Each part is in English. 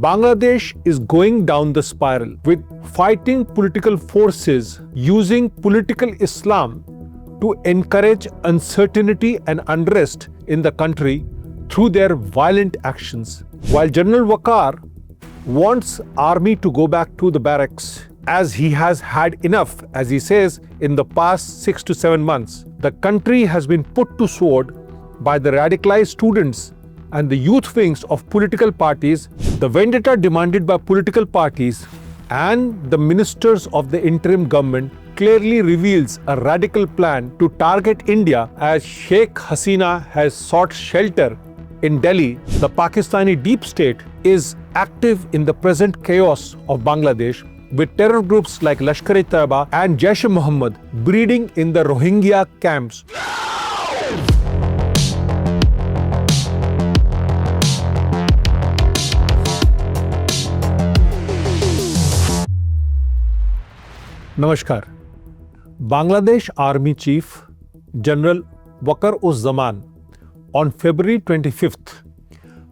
Bangladesh is going down the spiral, with fighting political forces using political Islam to encourage uncertainty and unrest in the country through their violent actions. While General Waqar wants army to go back to the barracks, as he has had enough, as he says, in the past 6 to 7 months, the country has been put to sword by the radicalized students and the youth wings of political parties. The vendetta demanded by political parties and the ministers of the interim government clearly reveals a radical plan to target India, as Sheikh Hasina has sought shelter in Delhi. The Pakistani deep state is active in the present chaos of Bangladesh, with terror groups like Lashkar-e-Taiba and Jaish-e-Mohammed breeding in the Rohingya camps. Namaskar. Bangladesh Army Chief General Waqar-uz-Zaman on February 25th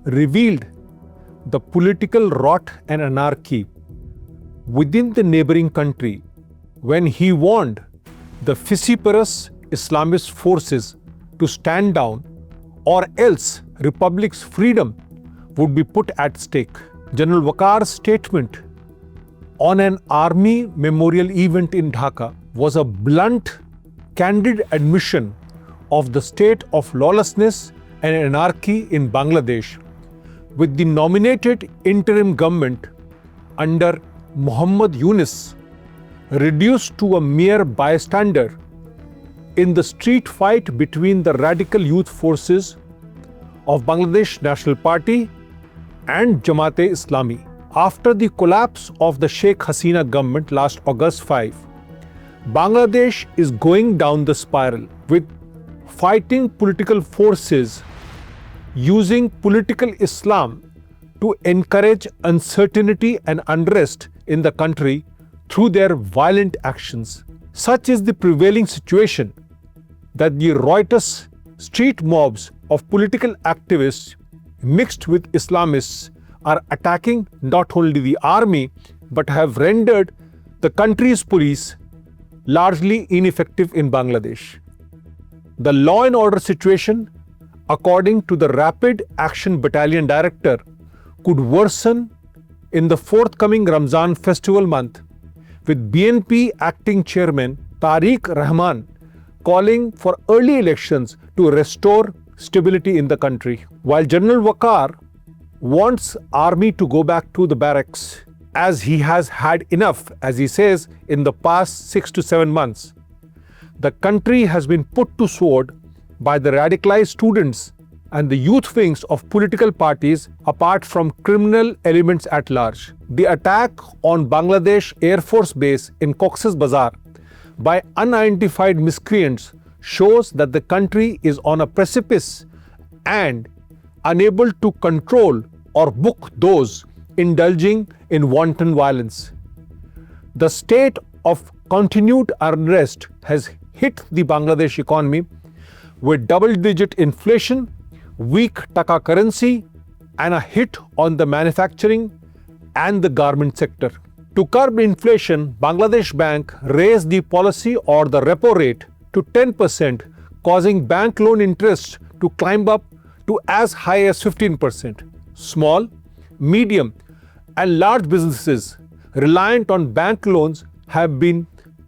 revealed the political rot and anarchy within the neighboring country when he warned the vociferous Islamist forces to stand down, or else Republic's freedom would be put at stake. General Waqar's statement on an army memorial event in Dhaka was a blunt, candid admission of the state of lawlessness and anarchy in Bangladesh, with the nominated interim government under Muhammad Yunus reduced to a mere bystander in the street fight between the radical youth forces of Bangladesh National Party and Jamaat-e-Islami. After the collapse of the Sheikh Hasina government last August 5, Bangladesh is going down the spiral, with fighting political forces using political Islam to encourage uncertainty and unrest in the country through their violent actions. Such is the prevailing situation that the riotous street mobs of political activists mixed with Islamists are attacking not only the army but have rendered the country's police largely ineffective in Bangladesh. The law and order situation, according to the Rapid Action Battalion Director, could worsen in the forthcoming Ramzan festival month, with BNP Acting Chairman Tariq Rahman calling for early elections to restore stability in the country. While General Waqar wants army to go back to the barracks, as he has had enough, as he says, in the past 6 to 7 months, the country has been put to sword by the radicalized students and the youth wings of political parties, apart from criminal elements at large. The attack on Bangladesh Air Force Base in Cox's Bazar by unidentified miscreants shows that the country is on a precipice and unable to control or book those indulging in wanton violence. The state of continued unrest has hit the Bangladesh economy with double-digit inflation, weak taka currency, and a hit on the manufacturing and the garment sector. To curb inflation, Bangladesh Bank raised the policy or the repo rate to 10%, causing bank loan interest to climb up to as high as 15%. Small, medium, and large businesses reliant on bank loans have been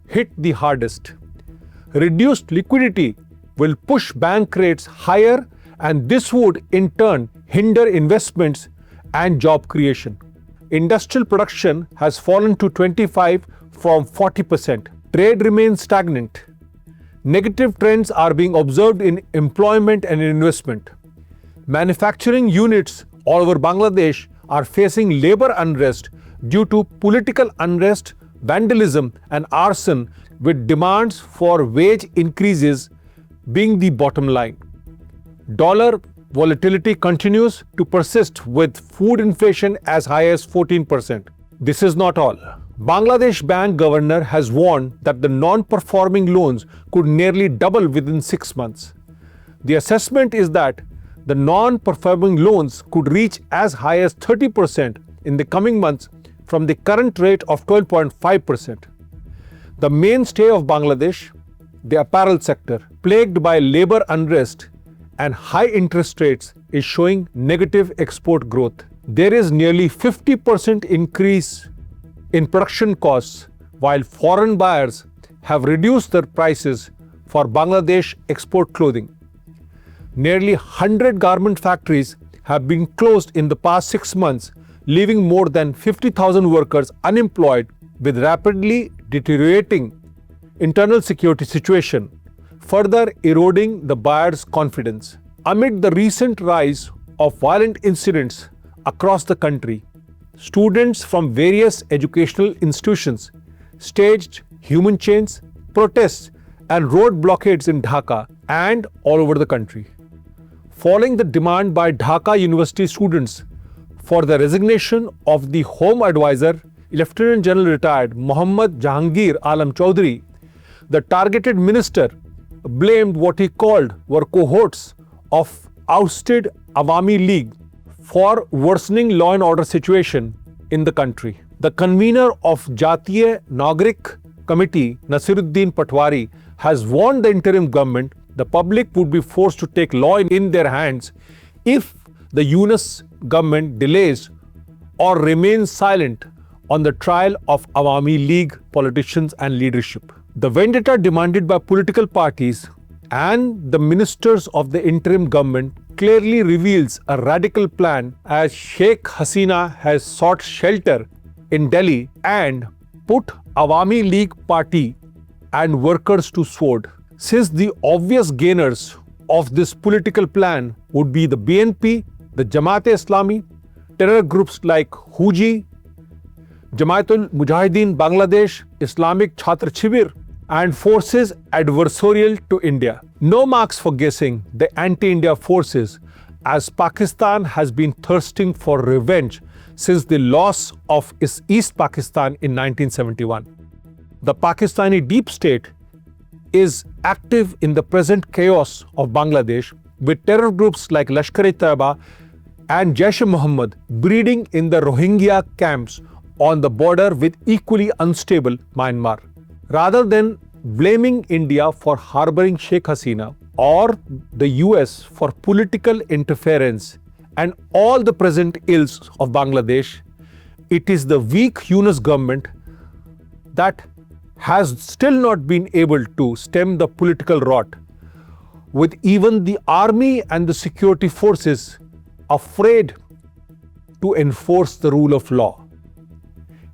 hit the hardest. Reduced liquidity will push bank rates higher, and this would in turn hinder investments and job creation. Industrial production has fallen to 25 from 40%. Trade remains stagnant. Negative trends are being observed in employment and investment. Manufacturing units all over Bangladesh are facing labor unrest due to political unrest, vandalism, and arson, with demands for wage increases being the bottom line. Dollar volatility continues to persist, with food inflation as high as 14%. This is not all. Bangladesh Bank Governor has warned that the non-performing loans could nearly double within 6 months. The assessment is that the non-performing loans could reach as high as 30% in the coming months from the current rate of 12.5%. The mainstay of Bangladesh, the apparel sector, plagued by labor unrest and high interest rates, is showing negative export growth. There is nearly 50% increase in production costs, while foreign buyers have reduced their prices for Bangladesh export clothing. Nearly 100 garment factories have been closed in the past 6 months, leaving more than 50,000 workers unemployed, with rapidly deteriorating internal security situation, further eroding the buyers' confidence. Amid the recent rise of violent incidents across the country, students from various educational institutions staged human chains, protests, and road blockades in Dhaka and all over the country. Following the demand by Dhaka University students for the resignation of the Home Advisor, Lieutenant General Retired Mohammad Jahangir Alam Chaudhary, the targeted minister blamed what he called were cohorts of ousted Awami League for worsening law and order situation in the country. The convener of Jatiya Nagrik Committee, Nasiruddin Patwari, has warned the interim government the public would be forced to take law in their hands if the Yunus government delays or remains silent on the trial of Awami League politicians and leadership. The vendetta demanded by political parties and the ministers of the interim government clearly reveals a radical plan, as Sheikh Hasina has sought shelter in Delhi and put Awami League party and workers to sword. Since the obvious gainers of this political plan would be the BNP, the Jamaat-e-Islami, terror groups like Huji, Jamaatul Mujahideen Bangladesh, Islamic Chhatra Shibir, and forces adversarial to India. No marks for guessing the anti-India forces, as Pakistan has been thirsting for revenge since the loss of East Pakistan in 1971. The Pakistani deep state is active in the present chaos of Bangladesh, with terror groups like Lashkar-e-Taiba and Jaish-e-Mohammed breeding in the Rohingya camps on the border with equally unstable Myanmar. Rather than blaming India for harboring Sheikh Hasina or the US for political interference and all the present ills of Bangladesh, it is the weak Yunus government that has still not been able to stem the political rot, with even the army and the security forces afraid to enforce the rule of law.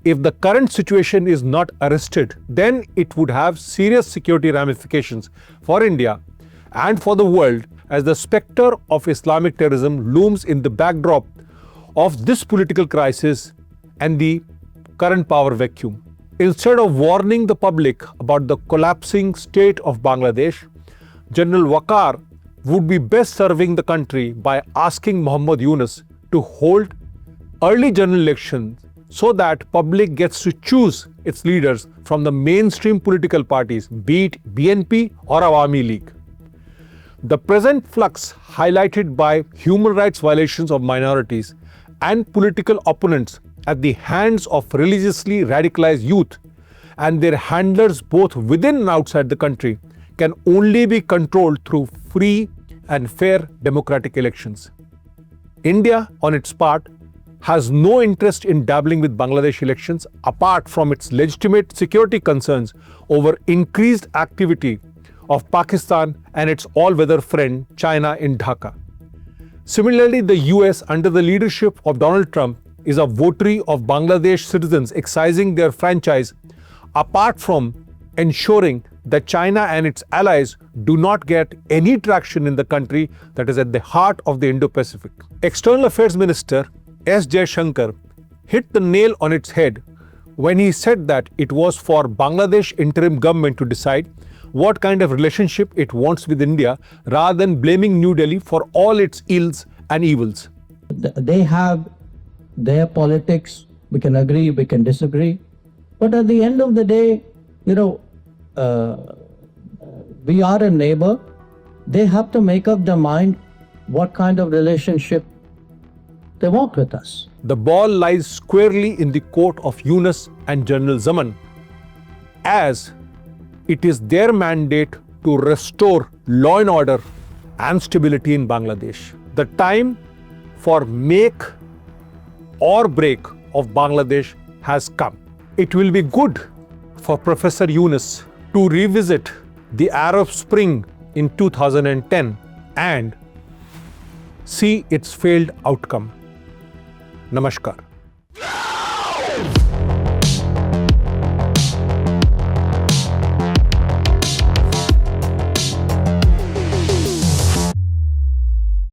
If the current situation is not arrested, then it would have serious security ramifications for India and for the world, as the specter of Islamic terrorism looms in the backdrop of this political crisis and the current power vacuum. Instead of warning the public about the collapsing state of Bangladesh, General Waqar would be best serving the country by asking Muhammad Yunus to hold early general elections so that public gets to choose its leaders from the mainstream political parties, be it BNP or Awami League. The present flux, highlighted by human rights violations of minorities and political opponents at the hands of religiously radicalized youth and their handlers both within and outside the country, can only be controlled through free and fair democratic elections. India, on its part, has no interest in dabbling with Bangladesh elections apart from its legitimate security concerns over increased activity of Pakistan and its all-weather friend China in Dhaka. Similarly, the US, under the leadership of Donald Trump, is a votary of Bangladesh citizens excising their franchise, apart from ensuring that China and its allies do not get any traction in the country that is at the heart of the Indo-Pacific. External Affairs Minister S. Jaishankar hit the nail on its head when he said that it was for Bangladesh interim government to decide what kind of relationship it wants with India, rather than blaming New Delhi for all its ills and evils. They have their politics. We can agree, we can disagree. But at the end of the day, we are a neighbor. They have to make up their mind what kind of relationship they walked with us. The ball lies squarely in the court of Yunus and General Zaman, as it is their mandate to restore law and order and stability in Bangladesh. The time for make or break of Bangladesh has come. It will be good for Professor Yunus to revisit the Arab Spring in 2010 and see its failed outcome. Namaskar.